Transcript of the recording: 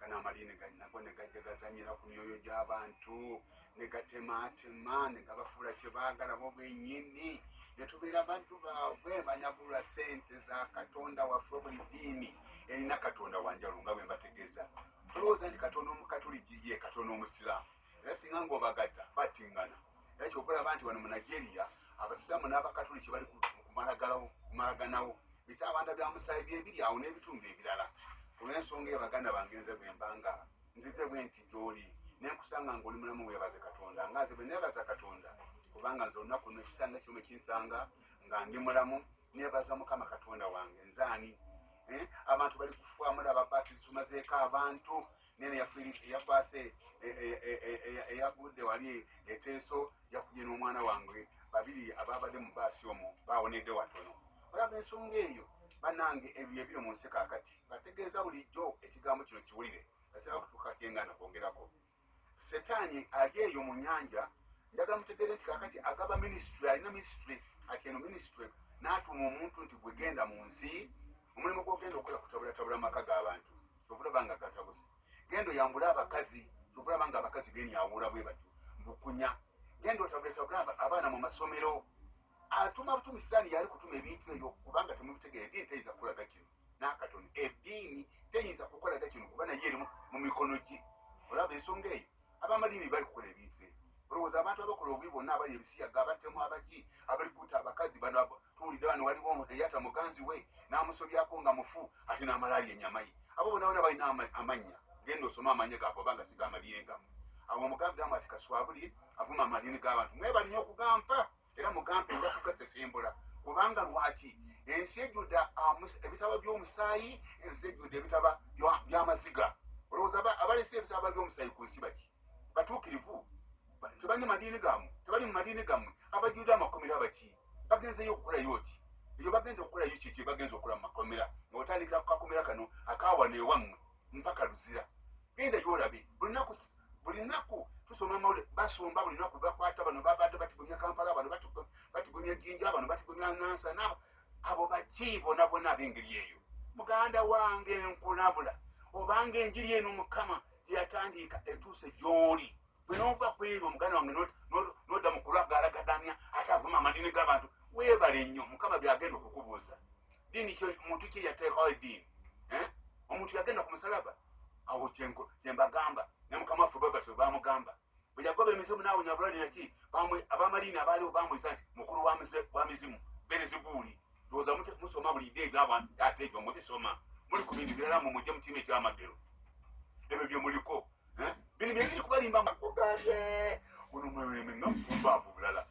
kana amalini nago ne gajja gazanyira ku myoyo gy'abantu ne gatematema ne gabafuula kye baagala bo bwennyini ne tubeera bantu baabwe banyagulwa ssente za katonda waffe buli ddiini erina katonda wanjalu nga bwe mbategeeza tulowooza nti katonda omukatuliki ye katonda omusiraamu era singa ng'obagatta battingana era kyokulaba nti wano mu nigeria abasiraamu n'abakatuliki bali kumalaganawo bitaabanda bya musaayi byebiri awo n'ebitundu ebirala olw'ensonga eyo baganda bange nze bwe mbanga nzize bwe nti gy'oli nenkusanga ng'oli mulamu weebaze katonda nga nze bwe neebaza katonda kubanga nze olunaku luno ekisanga kimu kinsanga nga ndi mulamu neebaza mukama katonda wange nzaani abantu bali kufuamu laba baasi zitumazeeko abantu nene yakwase eyagudde wali eteeso yakubye n'omwana wange babiri ababadde mu baasi omwo bawonedde watono olaba ensonga eyo bannange ebyo ebiri mu nsi kaakati bategeeza bulijjo ekigambo kino kiwulire basaba kutuuka kyengana kwongerako setaani ali eyo mu nnyanja ndaga mutegeere nti kaakati agaba minisitule alina minisitule ati eno minisitule n'atuma omuntu nti gwe genda mu nsi omulimu gw'ogenda okukola kutabulatabula amaka g'abantu kyovulaba nga gatabuze genda oyambule abakazi kyovulaba nga abakazi benyawula bwe batyo mbukunya genda otabulatabula abaana mu masomero atuma butumi siraani yali kutuma ebintu ebyo kubanga temubitegeera eddiini teyinza kukolaga kino n'akatono eddiini teyinza kukolaga kino kuba naye eri mu mikono gye olaba ensonga eyo abamadiini bali kukola ebintu ebyo olowooza abantu abakola obubi bonna abali ebisiyaga abattemu abaki abali kuta abakazi bano tuwulidde wano waliwo eyata muganzi we n'amusobyako nga mufu ate n'amalaali ennyama ye abo bonna bonna balina amannya genda osoma amanya gaabwe obanga siga amadiini gamu awo omugambi gamu ati kaswabuli avuma amadiini g'abantu mwebalinye okugampa era mugampe nja kugasesembula kubanga lwaki ensi ejjudde ebitaba by'omusaayi ensi ejjudde ebitaba by'amaziga olowooza abalese ebitaba by'omusaayi ku nsi baki batuukirivu tebali mu madiini gammwe abajjudde amakomera baki bagenzeyo okukolayo ki ekyo bagenza okukolayo kiki bagenza okukola mu makomera ngaotandikira ku kakomera kano akawa neewammwe mpaka luzira genda gyolabe buli nnaku tusoma amawulire basomba buli nnaku bakwata bano babadde batigumya kampala bano batigumya jinja bano batigumya nansa nabo abo baki bonabona ab'engeri eyo muganda wange nkulabula obanga enjiri eno mukama gyeyatandika etuuse gy'oli bwe nova ku ebyo omuganda wange nodda mu kulagaalagadanya ate avuma amadiini g'abantu weebale nnyo mukama byagenda okukubuuza diini omuntu kye yateekawo eddiini omuntu yagenda ku musalaba awo kyembagamba ne mukama waffe bwe batyo bamugamba bwe yagoba emizimu n'awonya bulwadde naki abamaliini abaaliwo bamwita nti mukulu wa mizimu berezibuuli ndowooza musoma bulidde ebyo abantu ate ebyo mubisoma muli ku bintu birala mu mujje mu kibiina eky'amagero ebyo bye muliko bino byebiri kubalimba makugambye ono mweme nga mufumbaavu bulala